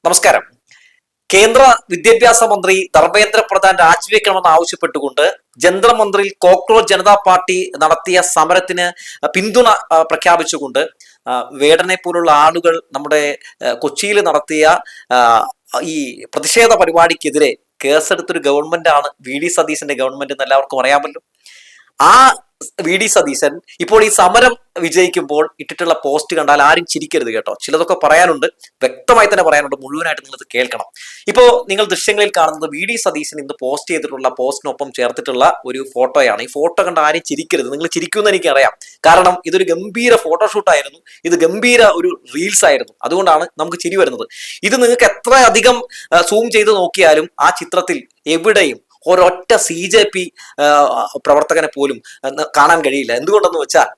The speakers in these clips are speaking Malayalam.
നമസ്കാരം. കേന്ദ്ര വിദ്യാഭ്യാസ മന്ത്രി ധർമ്മേന്ദ്ര പ്രധാൻ രാജിവെക്കണമെന്ന് ആവശ്യപ്പെട്ടുകൊണ്ട് ജന്തർ മന്ദിറിൽ കോക്രോച്ച് ജനതാ പാർട്ടി നടത്തിയ സമരത്തിന് പിന്തുണ പ്രഖ്യാപിച്ചുകൊണ്ട് വേടനെ പോലുള്ള ആളുകൾ നമ്മുടെ കൊച്ചിയിൽ നടത്തിയ ഈ പ്രതിഷേധ പരിപാടിക്കെതിരെ കേസെടുത്തൊരു ഗവൺമെന്റാണ് വി.ഡി. സതീശന്റെ ഗവൺമെന്റ് എന്ന് എല്ലാവർക്കും അറിയാമല്ലോ. ആ വി.ഡി. സതീശൻ ഇപ്പോൾ ഈ സമരം വിജയിക്കുമ്പോൾ ഇട്ടിട്ടുള്ള പോസ്റ്റ് കണ്ടാൽ ആരും ചിരിക്കരുത് കേട്ടോ. ചിലതൊക്കെ പറയാനുണ്ട്, വ്യക്തമായി തന്നെ പറയാനുണ്ട്, മുഴുവനായിട്ട് നിങ്ങൾ കേൾക്കണം. ഇപ്പോ നിങ്ങൾ ദൃശ്യങ്ങളിൽ കാണുന്നത് വി.ഡി. സതീശൻ ഇന്ന് പോസ്റ്റ് ചെയ്തിട്ടുള്ള പോസ്റ്റിനൊപ്പം ചേർത്തിട്ടുള്ള ഒരു ഫോട്ടോയാണ്. ഈ ഫോട്ടോ കണ്ട് ആരും ചിരിക്കരുത്. നിങ്ങൾ ചിരിക്കുമെന്ന് എനിക്കറിയാം, കാരണം ഇതൊരു ഗംഭീര ഫോട്ടോഷൂട്ടായിരുന്നു, ഇത് ഗംഭീര ഒരു റീൽസ് ആയിരുന്നു. അതുകൊണ്ടാണ് നമുക്ക് ചിരി വരുന്നത്. ഇത് നിങ്ങൾക്ക് എത്ര അധികം സൂം ചെയ്ത് നോക്കിയാലും ആ ചിത്രത്തിൽ എവിടെയും ഒരൊറ്റ CJP പ്രവർത്തകനെ പോലും കാണാൻ കഴിയില്ല. എന്തുകൊണ്ടെന്ന് വെച്ചാൽ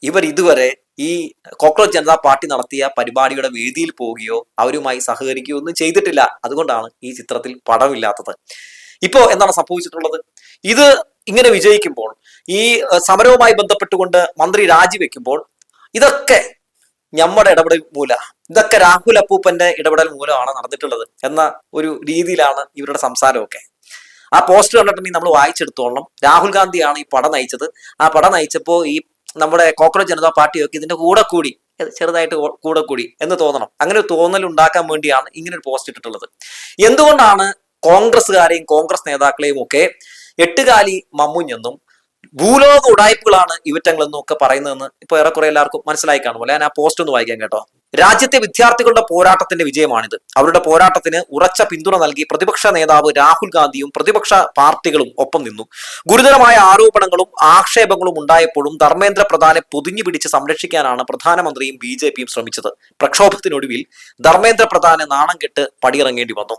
ഇവർ ഇതുവരെ ഈ കോക്രോച്ച് ജനതാ പാർട്ടി നടത്തിയ പരിപാടിയുടെ വേദിയിൽ പോവുകയോ അവരുമായി സഹകരിക്കുകയോ ഒന്നും ചെയ്തിട്ടില്ല. അതുകൊണ്ടാണ് ഈ ചിത്രത്തിൽ പടമില്ലാത്തത്. ഇപ്പോ എന്താണ് സംഭവിച്ചിട്ടുള്ളത്? ഇത് ഇങ്ങനെ വിജയിക്കുമ്പോൾ, ഈ സമരവുമായി ബന്ധപ്പെട്ടുകൊണ്ട് മന്ത്രി രാജിവെക്കുമ്പോൾ, ഇതൊക്കെ നമ്മുടെ ഇടപെടൽ ഇതൊക്കെ രാഹുൽ അപ്പൂപ്പന്റെ ഇടപെടൽ മൂലമാണ് നടന്നിട്ടുള്ളത് എന്ന ഒരു രീതിയിലാണ് ഇവരുടെ സംസാരമൊക്കെ. ആ പോസ്റ്റ് കണ്ടിട്ടുണ്ടെങ്കിൽ നമ്മൾ വായിച്ചെടുത്തോളണം. രാഹുൽ ഗാന്ധിയാണ് ഈ പട നയിച്ചത്. ആ പട നയിച്ചപ്പോൾ ഈ നമ്മുടെ കോക്രോച്ച് ജനതാ പാർട്ടിയൊക്കെ ഇതിന്റെ കൂടി ചെറുതായിട്ട് കൂടി എന്ന് തോന്നണം. അങ്ങനെ ഒരു തോന്നൽ ഉണ്ടാക്കാൻ വേണ്ടിയാണ് ഇങ്ങനെ ഒരു പോസ്റ്റ് ഇട്ടിട്ടുള്ളത്. എന്തുകൊണ്ടാണ് കോൺഗ്രസ്സുകാരെയും കോൺഗ്രസ് നേതാക്കളെയും ഒക്കെ എട്ടുകാലി മമ്മുഞ്ഞെന്നും ഭൂലോക ഉടായ്പകളാണ് ഇവറ്റങ്ങളെന്നും ഒക്കെ പറയുന്നതെന്ന് ഇപ്പൊ ഏറെക്കുറെ എല്ലാവർക്കും മനസ്സിലായി കാണുമല്ലോ. ഞാൻ ആ പോസ്റ്റ് ഒന്ന് വായിക്കാം കേട്ടോ. രാജ്യത്തെ വിദ്യാർത്ഥികളുടെ പോരാട്ടത്തിന്റെ വിജയമാണിത്. അവരുടെ പോരാട്ടത്തിന് ഉറച്ച പിന്തുണ നൽകി പ്രതിപക്ഷ നേതാവ് രാഹുൽ ഗാന്ധിയും പ്രതിപക്ഷ പാർട്ടികളും ഒപ്പം നിന്നു. ഗുരുതരമായ ആരോപണങ്ങളും ആക്ഷേപങ്ങളും ഉണ്ടായപ്പോഴും ധർമ്മേന്ദ്ര പ്രധാനെ പൊതിഞ്ഞു പിടിച്ച് സംരക്ഷിക്കാനാണ് പ്രധാനമന്ത്രിയും BJPയും ശ്രമിച്ചത്. പ്രക്ഷോഭത്തിനൊടുവിൽ ധർമ്മേന്ദ്ര പ്രധാനെ നാണം കെട്ട് പടിയിറങ്ങേണ്ടി വന്നു.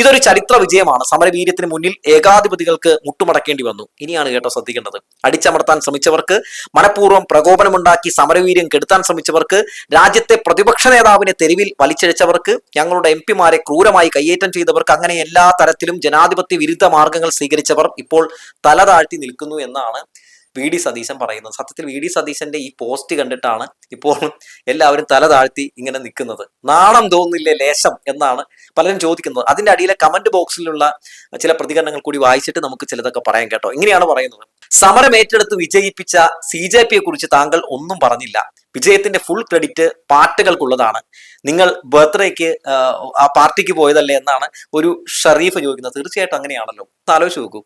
ഇതൊരു ചരിത്ര വിജയമാണ്. സമരവീര്യത്തിന് മുന്നിൽ ഏകാധിപതികൾക്ക് മുട്ടുമടക്കേണ്ടി വന്നു. ഇനിയാണ് കേട്ടോ ശ്രദ്ധിക്കേണ്ടത്. അടിച്ചമർത്താൻ ശ്രമിച്ചവർക്ക്, മനഃപൂർവ്വം പ്രകോപനമുണ്ടാക്കി സമരവീര്യം കെടുത്താൻ ശ്രമിച്ചവർക്ക്, രാജ്യത്തെ പ്രതിപക്ഷ നേതാവിനെ തെരുവിൽ വലിച്ചിഴച്ചവർക്ക്, ഞങ്ങളുടെ MP-മാരെ ക്രൂരമായി കയ്യേറ്റം ചെയ്തവർക്ക്, അങ്ങനെ എല്ലാ തരത്തിലും ജനാധിപത്യ വിരുദ്ധ മാർഗങ്ങൾ സ്വീകരിച്ചവർ ഇപ്പോൾ തല താഴ്ത്തി നിൽക്കുന്നു എന്നാണ് വി.ഡി. സതീശൻ പറയുന്നത്. സത്യത്തിൽ വി.ഡി. സതീശന്റെ ഈ പോസ്റ്റ് കണ്ടിട്ടാണ് ഇപ്പോൾ എല്ലാവരും തല താഴ്ത്തി ഇങ്ങനെ നിൽക്കുന്നത്. നാണം തോന്നുന്നില്ലേ ലേശം എന്നാണ് പലരും ചോദിക്കുന്നത്. അതിന്റെ അടിയിലെ കമന്റ് ബോക്സിലുള്ള ചില പ്രതികരണങ്ങൾ കൂടി വായിച്ചിട്ട് നമുക്ക് ചിലതൊക്കെ പറയാം കേട്ടോ. ഇങ്ങനെയാണ് പറയുന്നത്: സമരം ഏറ്റെടുത്ത് വിജയിപ്പിച്ച CJPയെ കുറിച്ച് താങ്കൾ ഒന്നും പറഞ്ഞില്ല. വിജയത്തിന്റെ ഫുൾ ക്രെഡിറ്റ് പാർട്ടികൾക്കുള്ളതാണ്. നിങ്ങൾ ബർത്ത്ഡേക്ക് ആ പാർട്ടിക്ക് പോയതല്ലേ എന്നാണ് ഒരു ഷറീഫ് ചോദിക്കുന്നത്. തീർച്ചയായിട്ടും അങ്ങനെയാണല്ലോ. ആലോചിച്ച് നോക്കൂ.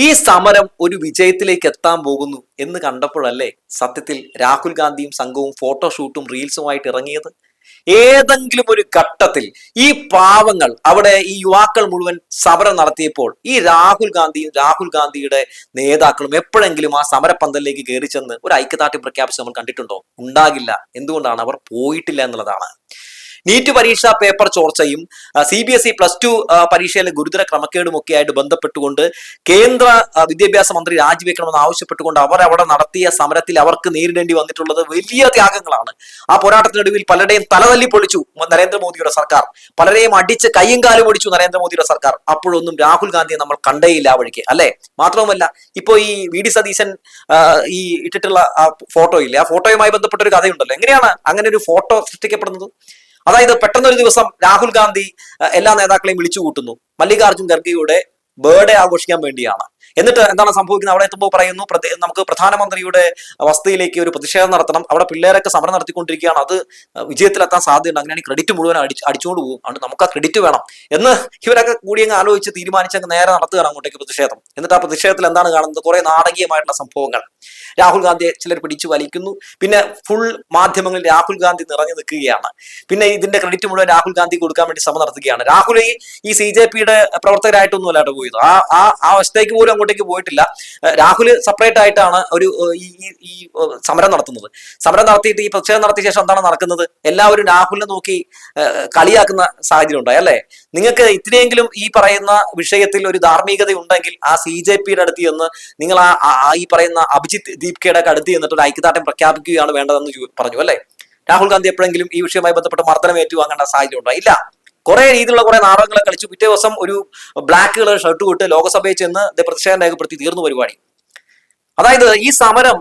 ഈ സമരം ഒരു വിജയത്തിലേക്ക് എത്താൻ പോകുന്നു എന്ന് കണ്ടപ്പോഴല്ലേ സത്യത്തിൽ രാഹുൽ ഗാന്ധിയും സംഘവും ഫോട്ടോഷൂട്ടും റീൽസുമായിട്ട് ഇറങ്ങിയത്? ഏതെങ്കിലും ഒരു ഘട്ടത്തിൽ ഈ പാവങ്ങൾ അവിടെ ഈ യുവാക്കൾ മുഴുവൻ സമരം നടത്തിയപ്പോൾ ഈ രാഹുൽ ഗാന്ധിയുടെ നേതാക്കളും എപ്പോഴെങ്കിലും ആ സമരപ്പന്തലിലേക്ക് കയറി ചെന്ന് ഒരു ഐക്യദാർഢ്യം പ്രഖ്യാപിച്ച് നമ്മൾ കണ്ടിട്ടുണ്ടോ? ഉണ്ടാകില്ല. എന്തുകൊണ്ടാണ്? അവർ പോയിട്ടില്ല എന്നുള്ളതാണ്. നീറ്റ് പരീക്ഷാ പേപ്പർ ചോർച്ചയും CBSE +2 പരീക്ഷയിലെ ഗുരുതര ക്രമക്കേടും ഒക്കെ ആയിട്ട് ബന്ധപ്പെട്ടുകൊണ്ട് കേന്ദ്ര വിദ്യാഭ്യാസ മന്ത്രി രാജിവെക്കണമെന്ന് ആവശ്യപ്പെട്ടുകൊണ്ട് അവർ അവിടെ നടത്തിയ സമരത്തിൽ അവർക്ക് നേരിടേണ്ടി വന്നിട്ടുള്ളത് വലിയ ത്യാഗങ്ങളാണ്. ആ പോരാട്ടത്തിനൊടുവിൽ പലരുടെയും തലതല്ലി പൊളിച്ചു നരേന്ദ്രമോദിയുടെ സർക്കാർ, പലരെയും അടിച്ച് കയ്യും കാലും ഒടിച്ചു നരേന്ദ്രമോദിയുടെ സർക്കാർ. അപ്പോഴൊന്നും രാഹുൽ ഗാന്ധിയെ നമ്മൾ കണ്ടേയില്ല ആ വഴിക്ക്, അല്ലെ? മാത്രവുമല്ല, ഇപ്പോ ഈ വി.ഡി. സതീശൻ ഈ ഇട്ടിട്ടുള്ള ആ ഫോട്ടോ ഇല്ലേ, ആ ഫോട്ടോയുമായി ബന്ധപ്പെട്ട ഒരു കഥയുണ്ടല്ലോ. എങ്ങനെയാണ് അങ്ങനെ ഒരു ഫോട്ടോ സൃഷ്ടിക്കപ്പെടുന്നത്? അതായത് പെട്ടെന്നൊരു ദിവസം രാഹുൽ ഗാന്ധി എല്ലാ നേതാക്കളെയും വിളിച്ചു കൂട്ടുന്നു. മല്ലികാർജുൻ ഖർഗെയുടെ ബർത്ത്ഡേ ആഘോഷിക്കാൻ വേണ്ടിയാണ്. എന്നിട്ട് എന്താണ് സംഭവിക്കുന്നത്? അവിടെ എത്തുമ്പോൾ പറയുന്നു, നമുക്ക് പ്രധാനമന്ത്രിയുടെ വസതിയിലേക്ക് ഒരു പ്രതിഷേധം നടത്തണം, അവിടെ പിള്ളേരൊക്കെ സമരം നടത്തിക്കൊണ്ടിരിക്കുകയാണ്, അത് വിജയത്തിലെത്താൻ സാധ്യതയുണ്ട്, അങ്ങനെയാണ് ക്രെഡിറ്റ് മുഴുവൻ അടിച്ചുകൊണ്ട് പോകും, അതുകൊണ്ട് നമുക്ക് ആ ക്രെഡിറ്റ് വേണം എന്ന് ഇവരൊക്കെ കൂടി അങ്ങ് ആലോചിച്ച് തീരുമാനിച്ചങ്ങ് നേരെ നടത്തുകയാണ് അങ്ങോട്ടേക്ക് പ്രതിഷേധം. എന്നിട്ട് ആ പ്രതിഷേധത്തിൽ എന്താണ് കാണുന്നത്? കുറെ നാടകീയമായിട്ടുള്ള സംഭവങ്ങൾ. രാഹുൽ ഗാന്ധിയെ ചിലർ പിടിച്ചു വലിക്കുന്നു. പിന്നെ ഫുൾ മാധ്യമങ്ങളിൽ രാഹുൽ ഗാന്ധി നിറഞ്ഞു നിൽക്കുകയാണ്. പിന്നെ ഇതിന്റെ ക്രെഡിറ്റ് മുഴുവൻ രാഹുൽ ഗാന്ധി കൊടുക്കാൻ വേണ്ടി ശ്രമം നടത്തുകയാണ്. രാഹുൽ ഈ CJPയുടെ പ്രവർത്തകരായിട്ടൊന്നും അല്ലാണ്ട് പോയത്. ആ വശത്തേക്ക് പോലും അങ്ങോട്ടേക്ക് പോയിട്ടില്ല. രാഹുൽ സെപ്പറേറ്റ് ആയിട്ടാണ് ഒരു ഈ സമരം നടത്തുന്നത്. സമരം നടത്തിയിട്ട് ഈ പ്രതിഷേധം നടത്തിയ ശേഷം എന്താണ് നടക്കുന്നത്? എല്ലാവരും രാഹുലിനെ നോക്കി കളിയാക്കുന്ന സാഹചര്യം ഉണ്ടായി, അല്ലെ? നിങ്ങൾക്ക് ഇത്രയെങ്കിലും ഈ പറയുന്ന വിഷയത്തിൽ ഒരു ധാർമ്മികത ഉണ്ടെങ്കിൽ ആ CJPയുടെ അടുത്ത് ചെന്ന് നിങ്ങൾ ഈ പറയുന്ന അഭിജിത്ത് ദീപ്കയുടെ അടുത്ത് ചെന്നിട്ട് ഒരു ഐക്യദാർഢ്യം പ്രഖ്യാപിക്കുകയാണ് വേണ്ടതെന്ന് പറഞ്ഞു, അല്ലെ? രാഹുൽ ഗാന്ധി എപ്പോഴെങ്കിലും ഈ വിഷയവുമായി ബന്ധപ്പെട്ട് മർദ്ദനം ഏറ്റുവാങ്ങേണ്ട സാഹചര്യം ഉണ്ടോ? ഇല്ല. കുറെ രീതിയിലുള്ള കുറെ നാടകങ്ങളെ കളിച്ചു. പിറ്റേ ദിവസം ഒരു ബ്ലാക്ക് കളർ ഷർട്ട് വിട്ട് ലോകസഭയിൽ ചെന്ന് പ്രതിഷേധം രേഖപ്പെടുത്തി തീർന്നു പരിപാടി. അതായത് ഈ സമരം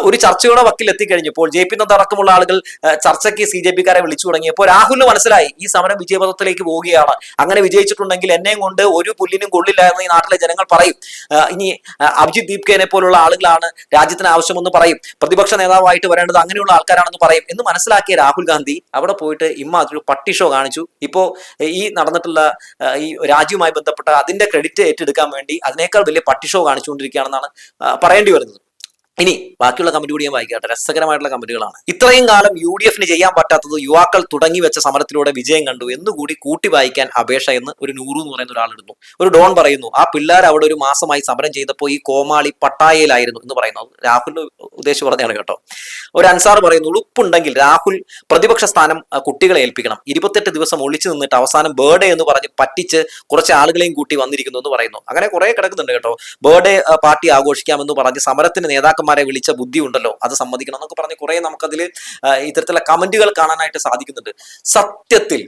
ഒരു ചർച്ചയുടെ വക്കിൽ എത്തിക്കഴിഞ്ഞപ്പോൾ ജെ പി നദ്ദ അടക്കമുള്ള ആളുകൾ ചർച്ചയ്ക്ക് CJP-ക്കാരെ വിളിച്ചു തുടങ്ങിയപ്പോൾ രാഹുലിന് മനസ്സിലായി ഈ സമരം വിജയപഥത്തിലേക്ക് പോവുകയാണ്. അങ്ങനെ വിജയിച്ചിട്ടുണ്ടെങ്കിൽ എന്നെയും കൊണ്ട് ഒരു പുല്ലിനും കൊള്ളില്ല എന്ന് ഈ നാട്ടിലെ ജനങ്ങൾ പറയും. ഇനി അഭിജിത് ദീപ്കേനെ പോലുള്ള ആളുകളാണ് രാജ്യത്തിന് ആവശ്യമെന്ന് പറയും, പ്രതിപക്ഷ നേതാവായിട്ട് വരേണ്ടത് അങ്ങനെയുള്ള ആൾക്കാരാണെന്ന് പറയും എന്ന് മനസ്സിലാക്കിയ രാഹുൽ ഗാന്ധി അവിടെ പോയിട്ട് ഒരു പട്ടി ഷോ കാണിച്ചു. ഇപ്പോ ഈ നടന്നിട്ടുള്ള ഈ രാജ്യവുമായി ബന്ധപ്പെട്ട അതിന്റെ ക്രെഡിറ്റ് ഏറ്റെടുക്കാൻ വേണ്ടി അതിനേക്കാൾ വലിയ പട്ടി ഷോ കാണിച്ചുകൊണ്ടിരിക്കുകയാണെന്നാണ് പറയേണ്ടി വരുന്നത്. ഇനി ബാക്കിയുള്ള കമന്റ് കൂടി ഞാൻ വായിക്കട്ടെ. രസകരമായിട്ടുള്ള കമന്റുകളാണ്. ഇത്രയും കാലം UDF-ന് ചെയ്യാൻ പറ്റാത്തത് യുവാക്കൾ തുടങ്ങി വെച്ച സമരത്തിലൂടെ വിജയം കണ്ടു എന്നുകൂടി കൂട്ടി വായിക്കാൻ അപേക്ഷ എന്ന് ഒരു നൂറു എന്ന് പറയുന്ന ഒരാൾ ഇടുന്നു. ഒരു ഡോൺ പറയുന്നു, ആ പിള്ളേർ അവിടെ ഒരു മാസമായി സമരം ചെയ്തപ്പോൾ ഈ കോമാളി പട്ടായയിലായിരുന്നു എന്ന് പറയുന്നത് രാഹുലിന്റെ ഉദ്ദേശിച്ച് പറഞ്ഞാണ് കേട്ടോ. ഒരു അൻസാർ പറയുന്നു, ഉളുപ്പുണ്ടെങ്കിൽ രാഹുൽ പ്രതിപക്ഷ സ്ഥാനം കുട്ടികളെ ഏൽപ്പിക്കണം. 28 ദിവസം ഒളിച്ചു നിന്നിട്ട് അവസാനം ബർത്ത്ഡേ എന്ന് പറഞ്ഞ് പറ്റിച്ച് കുറച്ച് ആളുകളെയും കൂട്ടി വന്നിരിക്കുന്നു എന്ന് പറയുന്നു. അങ്ങനെ കുറെ കിടക്കുന്നുണ്ട് കേട്ടോ. ബർത്ത്ഡേ പാർട്ടി ആഘോഷിക്കാമെന്ന് പറഞ്ഞ് സമരത്തിന് നേതാക്കന്മാരെ വിളിച്ച ബുദ്ധി ഉണ്ടല്ലോ, അത് സമ്മതിക്കണം എന്നൊക്കെ പറഞ്ഞ് കുറെ നമുക്കതിൽ ഇത്തരത്തിലുള്ള കമന്റുകൾ കാണാനായിട്ട് സാധിക്കുന്നുണ്ട്. സത്യത്തിൽ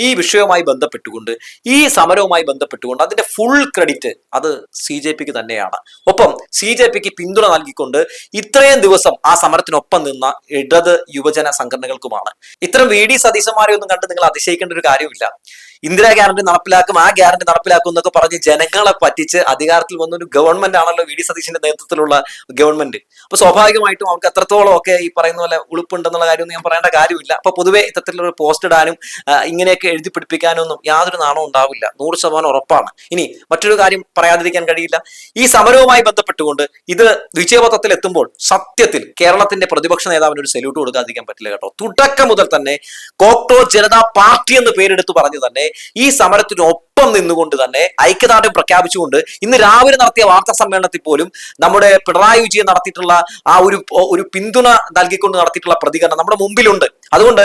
ഈ വിഷയവുമായി ബന്ധപ്പെട്ടുകൊണ്ട് ഈ സമരവുമായി ബന്ധപ്പെട്ടുകൊണ്ട് അതിന്റെ ഫുൾ ക്രെഡിറ്റ് അത് CJP-ക്ക് തന്നെയാണ്. ഒപ്പം CJP-ക്ക് പിന്തുണ നൽകിക്കൊണ്ട് ഇത്രയും ദിവസം ആ സമരത്തിനൊപ്പം നിന്ന ഇടത് യുവജന സംഘടനകൾക്കുമാണ്. ഇത്തരം VD സതീശന്മാരെ ഒന്നും കണ്ട് നിങ്ങൾ അതിശയിക്കേണ്ട ഒരു കാര്യമില്ല. ഇന്ദിരാ ഗ്യാരണ്ടി നടപ്പിലാക്കും, ആ ഗ്യാരണ്ടി നടപ്പിലാക്കും എന്നൊക്കെ പറഞ്ഞ് ജനങ്ങളെ പറ്റിച്ച് അധികാരത്തിൽ വന്നൊരു ഗവൺമെന്റ് ആണല്ലോ VD സതീശന്റെ നേതൃത്വത്തിലുള്ള ഗവൺമെന്റ്. അപ്പൊ സ്വാഭാവികമായിട്ടും അവർക്ക് എത്രത്തോളം ഒക്കെ ഈ പറയുന്ന പോലെ ഉളുപ്പുണ്ടെന്നുള്ള കാര്യമൊന്നും ഞാൻ പറയേണ്ട കാര്യമില്ല. അപ്പൊ പൊതുവെ ഇത്തരത്തിലുള്ള പോസ്റ്റ് ഇടാനും ഇങ്ങനെയൊക്കെ എഴുതി പിടിപ്പിക്കാനൊന്നും യാതൊരു നാണവും ഉണ്ടാവില്ല, 100% ഉറപ്പാണ്. ഇനി മറ്റൊരു കാര്യം പറയാതിരിക്കാൻ കഴിയില്ല. ഈ സമരവുമായി ബന്ധപ്പെട്ടുകൊണ്ട് ഇത് വിജയപഥത്തിൽ എത്തുമ്പോൾ സത്യത്തിൽ കേരളത്തിന്റെ പ്രതിപക്ഷ നേതാവിന് ഒരു സല്യൂട്ട് കൊടുക്കാതിരിക്കാൻ പറ്റില്ല കേട്ടോ. തുടക്കം മുതൽ തന്നെ കോക്രോച്ച് ജനതാ പാർട്ടി എന്ന് പേരെടുത്ത് പറഞ്ഞു തന്നെ ഈ സമരത്തിനൊപ്പം നിന്നുകൊണ്ട് തന്നെ ഐക്യദാർഢ്യം പ്രഖ്യാപിച്ചുകൊണ്ട് ഇന്ന് രാവിലെ നടത്തിയ വാർത്താ സമ്മേളനത്തിൽ പോലും നമ്മുടെ പിണറായി വിജയൻ നടത്തിയിട്ടുള്ള ആ ഒരു പിന്തുണ നൽകിക്കൊണ്ട് നടത്തിയിട്ടുള്ള പ്രതികരണം നമ്മുടെ മുമ്പിലുണ്ട്. അതുകൊണ്ട്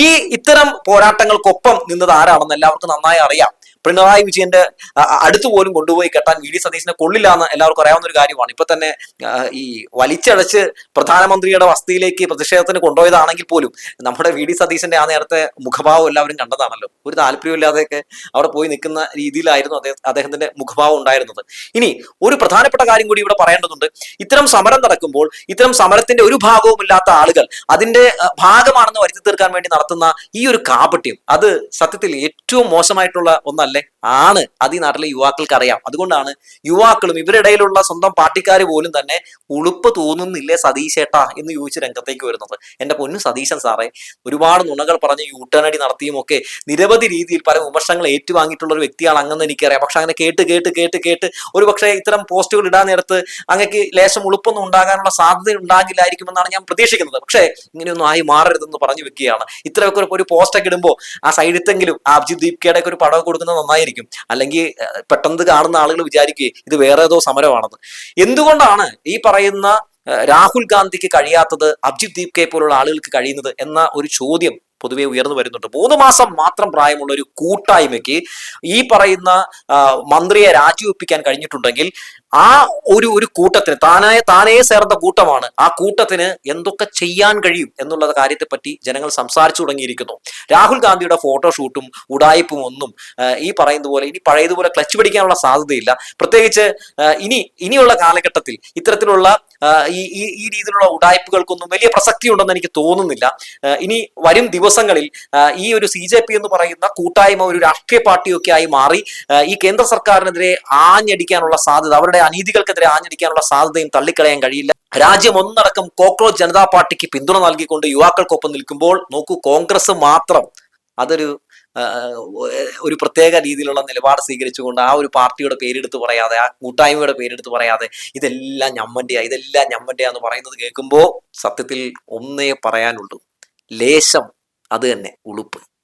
ഈ ഇത്തരം പോരാട്ടങ്ങൾക്കൊപ്പം നിന്നത് ആരാണെന്ന് എല്ലാവർക്കും നന്നായി അറിയാം. പിണറായി വിജയന്റെ അടുത്ത് പോലും കൊണ്ടുപോയി കെട്ടാൻ VD സതീശനെ കൊള്ളില്ല എന്ന് എല്ലാവർക്കും അറിയാവുന്ന ഒരു കാര്യമാണ്. ഇപ്പൊ തന്നെ ഈ വലിച്ചടച്ച് പ്രധാനമന്ത്രിയുടെ വസതിയിലേക്ക് പ്രതിഷേധത്തിന് കൊണ്ടുപോയതാണെങ്കിൽ പോലും നമ്മുടെ VD സതീശന്റെ ആ നേരത്തെ മുഖഭാവം എല്ലാവരും കണ്ടതാണല്ലോ. ഒരു താല്പര്യമില്ലാതെയൊക്കെ അവിടെ പോയി നിൽക്കുന്ന രീതിയിലായിരുന്നു അദ്ദേഹത്തിന്റെ മുഖഭാവം ഉണ്ടായിരുന്നത്. ഇനി ഒരു പ്രധാനപ്പെട്ട കാര്യം കൂടി ഇവിടെ പറയേണ്ടതുണ്ട്. ഇത്തരം സമരം നടക്കുമ്പോൾ ഇത്തരം സമരത്തിന്റെ ഒരു ഭാഗവും ഇല്ലാത്ത ആളുകൾ അതിന്റെ ഭാഗമാണെന്ന് വരുത്തി തീർക്കാൻ വേണ്ടി നടത്തുന്ന ഈ ഒരു കാപട്യം അത് സത്യത്തിൽ ഏറ്റവും മോശമായിട്ടുള്ള ഒന്നല്ല ആണ്. അത് ഈ നാട്ടിലെ യുവാക്കൾക്ക് അറിയാം. അതുകൊണ്ടാണ് യുവാക്കളും ഇവരുടെ ഇടയിലുള്ള സ്വന്തം പാർട്ടിക്കാർ പോലും തന്നെ ഉളുപ്പ് തോന്നുന്നില്ലേ സതീശേട്ടാ എന്ന് ചോദിച്ച് രംഗത്തേക്ക് വരുന്നത്. എന്റെ പൊന്നു സതീശൻ സാറേ, ഒരുപാട് നുണകൾ പറഞ്ഞ് യൂട്ടേൺ അടി നടത്തിയും ഒക്കെ നിരവധി രീതിയിൽ പല വിമർശനങ്ങൾ ഏറ്റുവാങ്ങിയിട്ടുള്ള ഒരു വ്യക്തിയാണ് അങ്ങെന്ന് എനിക്കറിയാം. പക്ഷെ അങ്ങനെ കേട്ട് ഒരു പക്ഷേ ഇത്തരം പോസ്റ്റുകൾ ഇടാൻ നേരത്ത് അങ്ങക്ക് ലേശം ഉളുപ്പൊന്നും ഉണ്ടാകാനുള്ള സാധ്യത ഉണ്ടാകില്ലായിരിക്കുമെന്നാണ് ഞാൻ പ്രതീക്ഷിക്കുന്നത്. പക്ഷേ ഇങ്ങനെയൊന്നും ആയി മാറരുതെന്ന് പറഞ്ഞു വെക്കുകയാണ്. ഇത്രയൊക്കെ ഒരു പോസ്റ്റൊക്കെ ഇടുമ്പോൾ ആ സൈഡിത്തെങ്കിലും അഭിജിത് ദീപ്കയുടെ ഒരു പടം കൊടുക്കുന്നത് നന്നായിരിക്കും. അല്ലെങ്കിൽ പെട്ടെന്ന് കാണുന്ന ആളുകൾ വിചാരിക്കുകയും ഇത് വേറെ ഏതോ സമരമാണെന്ന്. എന്തുകൊണ്ടാണ് ഈ പറയുന്ന രാഹുൽ ഗാന്ധിക്ക് കഴിയാത്തത് അഭിജിത് ദീപ്കയെ പോലുള്ള ആളുകൾക്ക് കഴിയുന്നത് എന്ന ഒരു ചോദ്യം പൊതുവെ ഉയർന്നു വരുന്നുണ്ട്. 3 മാസം മാത്രം പ്രായമുള്ള ഒരു കൂട്ടായ്മയ്ക്ക് ഈ പറയുന്ന മന്ത്രിയെ രാജിവെപ്പിക്കാൻ കഴിഞ്ഞിട്ടുണ്ടെങ്കിൽ ആ ഒരു കൂട്ടത്തിന് താനേ ചേർന്ന കൂട്ടമാണ്. ആ കൂട്ടത്തിന് എന്തൊക്കെ ചെയ്യാൻ കഴിയും എന്നുള്ള കാര്യത്തെ പറ്റി ജനങ്ങൾ സംസാരിച്ചു തുടങ്ങിയിരിക്കുന്നു. രാഹുൽ ഗാന്ധിയുടെ ഫോട്ടോഷൂട്ടും ഉടായിപ്പും ഒന്നും ഈ പറയുന്നത് പോലെ ഇനി പഴയതുപോലെ ക്ലച്ച് പിടിക്കാനുള്ള സാധ്യതയില്ല. പ്രത്യേകിച്ച് ഇനിയുള്ള കാലഘട്ടത്തിൽ ഇത്തരത്തിലുള്ള ഈ രീതിയിലുള്ള ഉടായ്പകൾക്കൊന്നും വലിയ പ്രസക്തി ഉണ്ടെന്ന് എനിക്ക് തോന്നുന്നില്ല. ഇനി വരും ദിവസങ്ങളിൽ ഈ ഒരു CJP എന്ന് പറയുന്ന കൂട്ടായ്മ ഒരു രാഷ്ട്രീയ പാർട്ടിയൊക്കെ ആയി മാറി ഈ കേന്ദ്ര സർക്കാരിനെതിരെ ആഞ്ഞടിക്കാനുള്ള സാധ്യത, അവരുടെ അനീതികൾക്കെതിരെ ആഞ്ഞടിക്കാനുള്ള സാധ്യതയും തള്ളിക്കളയാൻ കഴിയില്ല. രാജ്യം ഒന്നടക്കം കോക്രോച്ച് ജനതാ പാർട്ടിക്ക് പിന്തുണ നൽകിക്കൊണ്ട് യുവാക്കൾക്കൊപ്പം നിൽക്കുമ്പോൾ നോക്കൂ, കോൺഗ്രസ് മാത്രം ഒരു പ്രത്യേക രീതിയിലുള്ള നിലപാട് സ്വീകരിച്ചുകൊണ്ട് ആ ഒരു പാർട്ടിയുടെ പേരെടുത്ത് പറയാതെ, ആ കൂട്ടായ്മയുടെ പേരെടുത്ത് പറയാതെ ഇതെല്ലാം ഞമ്മന്റെയാ എന്ന് പറയുന്നത് കേൾക്കുമ്പോൾ സത്യത്തിൽ ഒന്നേ പറയാനുള്ളൂ, ലേശം അത് തന്നെ ഉളുപ്പ്.